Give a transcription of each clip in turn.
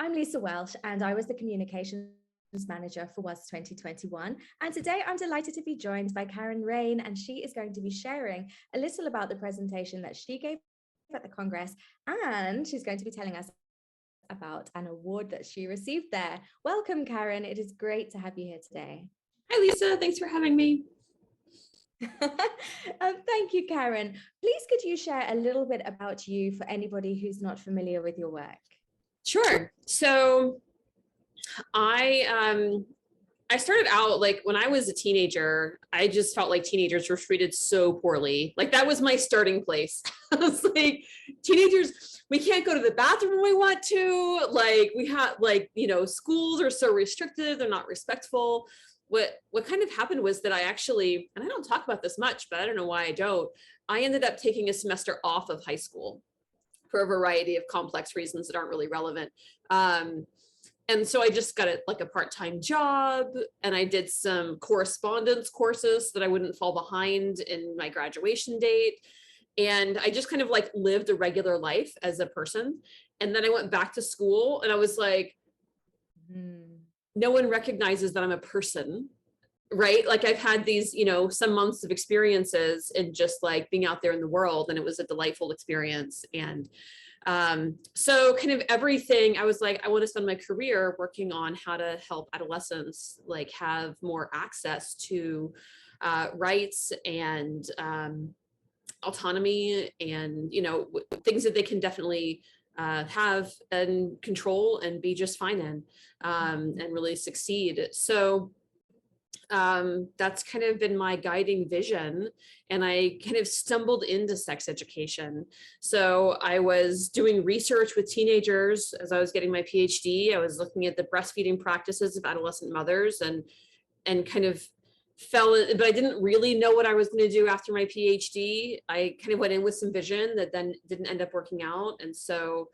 I'm Lisa Welsh, and I was the communications manager for WAS 2021. And today I'm delighted to be joined by Karen Rayne, and she is going to be sharing a little about the presentation that she gave at the Congress, and she's going to be telling us about an award that she received there. Welcome, Karen. It is great to have you here today. Hi, Lisa. Thanks for having me. Thank you, Karen. Please, could you share a little bit about you for anybody who's not familiar with your work? Sure. So I started out like when I was a teenager, I just felt like teenagers were treated so poorly. Like that was my starting place. I was like, teenagers, we can't go to the bathroom when we want to. Like we have schools are so restrictive. They're not respectful. What kind of happened was that I actually, and I don't talk about this much, but I don't know why I don't, I ended up taking a semester off of high school for a variety of complex reasons that aren't really relevant. And so I just got a part-time job, and I did some correspondence courses so that I wouldn't fall behind in my graduation date. And I just kind of like lived a regular life as a person. And then I went back to school and I was like, no one recognizes that I'm a person, right? Like I've had these, some months of experiences and just like being out there in the world, and it was a delightful experience. And so kind of everything, I was like, I want to spend my career working on how to help adolescents like have more access to rights and autonomy and, things that they can definitely have and control and be just fine in and really succeed. So that's kind of been my guiding vision. And I kind of stumbled into sex education. So I was doing research with teenagers as I was getting my PhD. I was looking at the breastfeeding practices of adolescent mothers and kind of but I didn't really know what I was going to do after my PhD. I kind of went in with some vision that then didn't end up working out. And so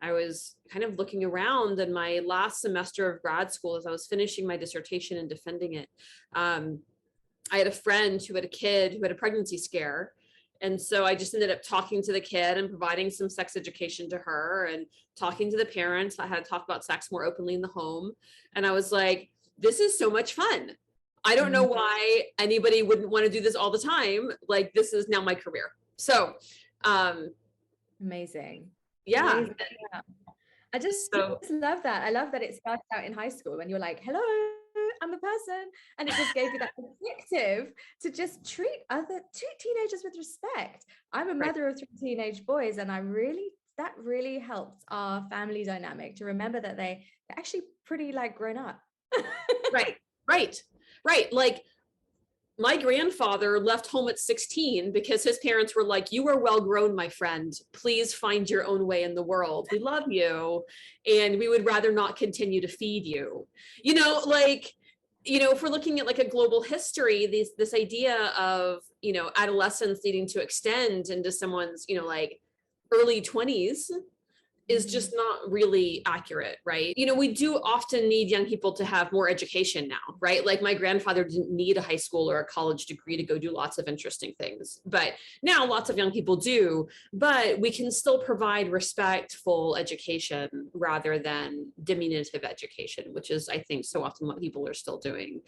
I was kind of looking around in my last semester of grad school as I was finishing my dissertation and defending it. I had a friend who had a kid who had a pregnancy scare. And so I just ended up talking to the kid and providing some sex education to her and talking to the parents. I had to talk about sex more openly in the home. And I was like, this is so much fun. I don't know why anybody wouldn't want to do this all the time. Like this is now my career. So, amazing. Yeah. Amazing. Yeah. I just love that. I love that it started out in high school and you're like, hello, I'm a person. And it just gave you that perspective to just treat teenagers with respect. I'm a mother of 3 teenage boys, and that really helps our family dynamic to remember that they're actually pretty like grown up. Right. Like my grandfather left home at 16 because his parents were like, you are well grown, my friend. Please find your own way in the world. We love you. And we would rather not continue to feed you. If we're looking at like a global history, this idea of, adolescence needing to extend into someone's, like early 20s is just not really accurate, right? We do often need young people to have more education now, right? Like my grandfather didn't need a high school or a college degree to go do lots of interesting things, but now lots of young people do, but we can still provide respectful education rather than diminutive education, which is, I think, so often what people are still doing.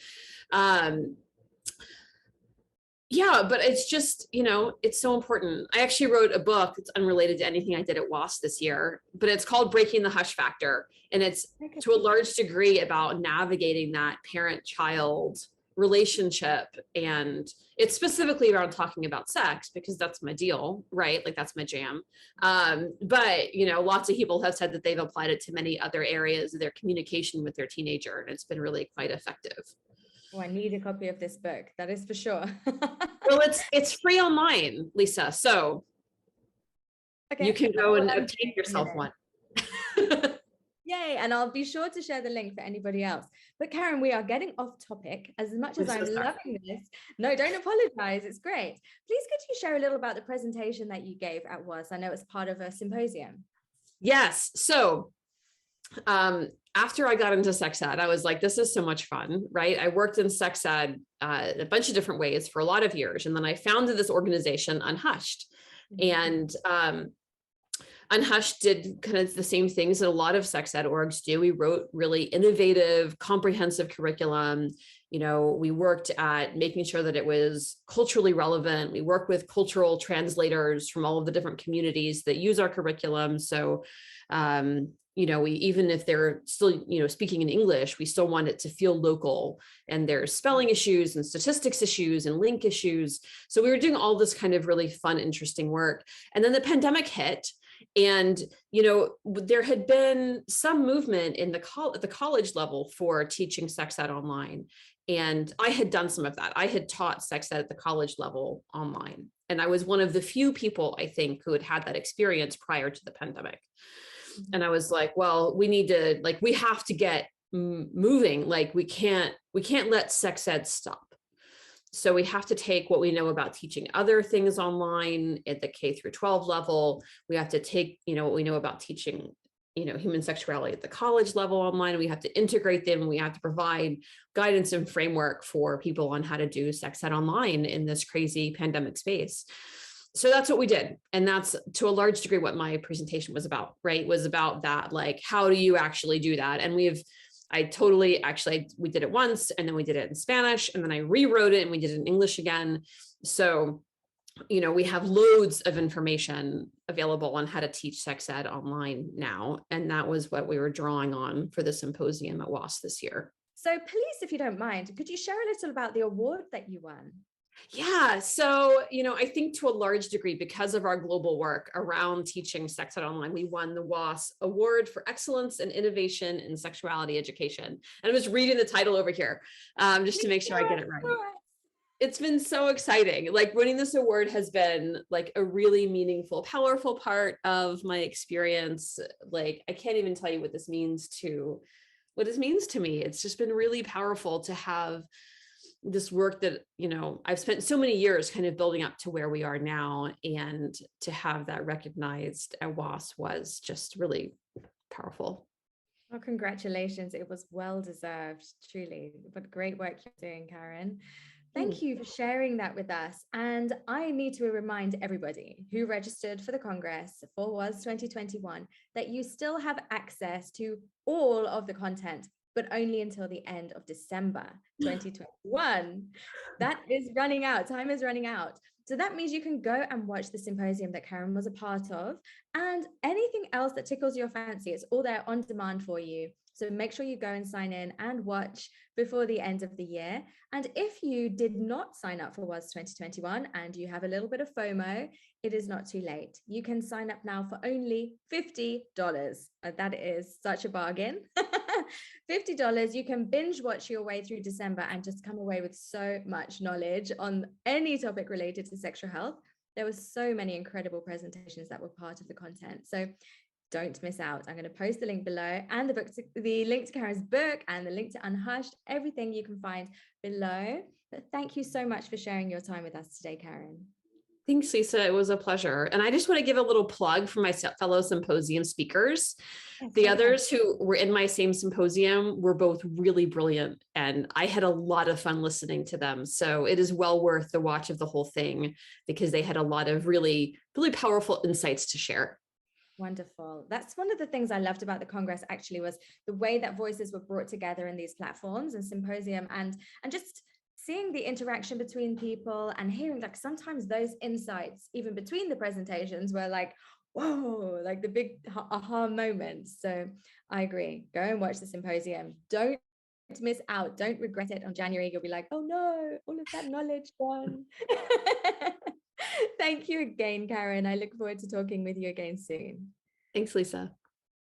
Yeah, but it's just, it's so important. I actually wrote a book. It's unrelated to anything I did at WAS this year, but it's called Breaking the Hush Factor. And it's to a large degree about navigating that parent-child relationship. And it's specifically around talking about sex because that's my deal, right? Like that's my jam. But, lots of people have said that they've applied it to many other areas of their communication with their teenager. And it's been really quite effective. Oh, I need a copy of this book. That is for sure. Well, it's free online, Lisa. So you can go and obtain yourself one. Yay. And I'll be sure to share the link for anybody else. But Karen, we are getting off topic as much as I'm loving this. No, don't apologize. It's great. Please, could you share a little about the presentation that you gave at WAS? I know it's part of a symposium. Yes. So after I got into sex ed, I was like, this is so much fun, right? I worked in sex ed a bunch of different ways for a lot of years. And then I founded this organization, HUSHED. And HUSHED did kind of the same things that a lot of sex ed orgs do. We wrote really innovative, comprehensive curriculum. We worked at making sure that it was culturally relevant. We worked with cultural translators from all of the different communities that use our curriculum. So, we, even if they're still, speaking in English, we still want it to feel local, and there's spelling issues and statistics issues and link issues. So we were doing all this kind of really fun, interesting work. And then the pandemic hit. And, there had been some movement in at the college level for teaching sex ed online. And I had done some of that. I had taught sex ed at the college level online. And I was one of the few people, I think, who had had that experience prior to the pandemic. And I was like, well, we have to get moving. Like, we can't let sex ed stop. So we have to take what we know about teaching other things online at the K through 12 level. We have to take, what we know about teaching, human sexuality at the college level online. We have to integrate them. We have to provide guidance and framework for people on how to do sex ed online in this crazy pandemic space. So that's what we did. And that's to a large degree what my presentation was about, right? It was about that, like, how do you actually do that? And we did it once, and then we did it in Spanish, and then I rewrote it and we did it in English again. So, we have loads of information available on how to teach sex ed online now. And that was what we were drawing on for the symposium at WAS this year. So please, if you don't mind, could you share a little about the award that you won? Yeah. So, I think to a large degree, because of our global work around teaching sex ed online, we won the WAS Award for Excellence and Innovation in Sexuality Education. And I was reading the title over here just to make sure I get it right. It's been so exciting. Like, winning this award has been like a really meaningful, powerful part of my experience. Like, I can't even tell you what this means to me. It's just been really powerful to have this work that, I've spent so many years kind of building up to where we are now, and to have that recognized at WAS was just really powerful. Well, congratulations. It was well deserved, truly. What great work you're doing, Karen. Thank you for sharing that with us. And I need to remind everybody who registered for the Congress for WAS 2021 that you still have access to all of the content, but only until the end of December 2021. That is running out. Time is running out. So that means you can go and watch the symposium that Karen was a part of, and anything else that tickles your fancy. It's all there on demand for you. So make sure you go and sign in and watch before the end of the year. And if you did not sign up for WAS 2021 and you have a little bit of FOMO, it is not too late. You can sign up now for only $50. That is such a bargain. $50. You can binge watch your way through December and just come away with so much knowledge on any topic related to sexual health. There were so many incredible presentations that were part of the content. So don't miss out. I'm going to post the link below, and the link to Karen's book and the link to Unhushed, everything you can find below. But thank you so much for sharing your time with us today, Karen. Thanks, Lisa. It was a pleasure. And I just want to give a little plug for my fellow symposium speakers. The others who were in my same symposium were both really brilliant, and I had a lot of fun listening to them. So it is well worth the watch of the whole thing, because they had a lot of really, really powerful insights to share. Wonderful. That's one of the things I loved about the Congress, actually, was the way that voices were brought together in these platforms and symposium, and just seeing the interaction between people and hearing, like, sometimes those insights, even between the presentations, were like, whoa, like the big aha moments. So I agree. Go and watch the symposium. Don't miss out. Don't regret it on January. You'll be like, oh no, all of that knowledge gone. Thank you again, Karen. I look forward to talking with you again soon. Thanks, Lisa.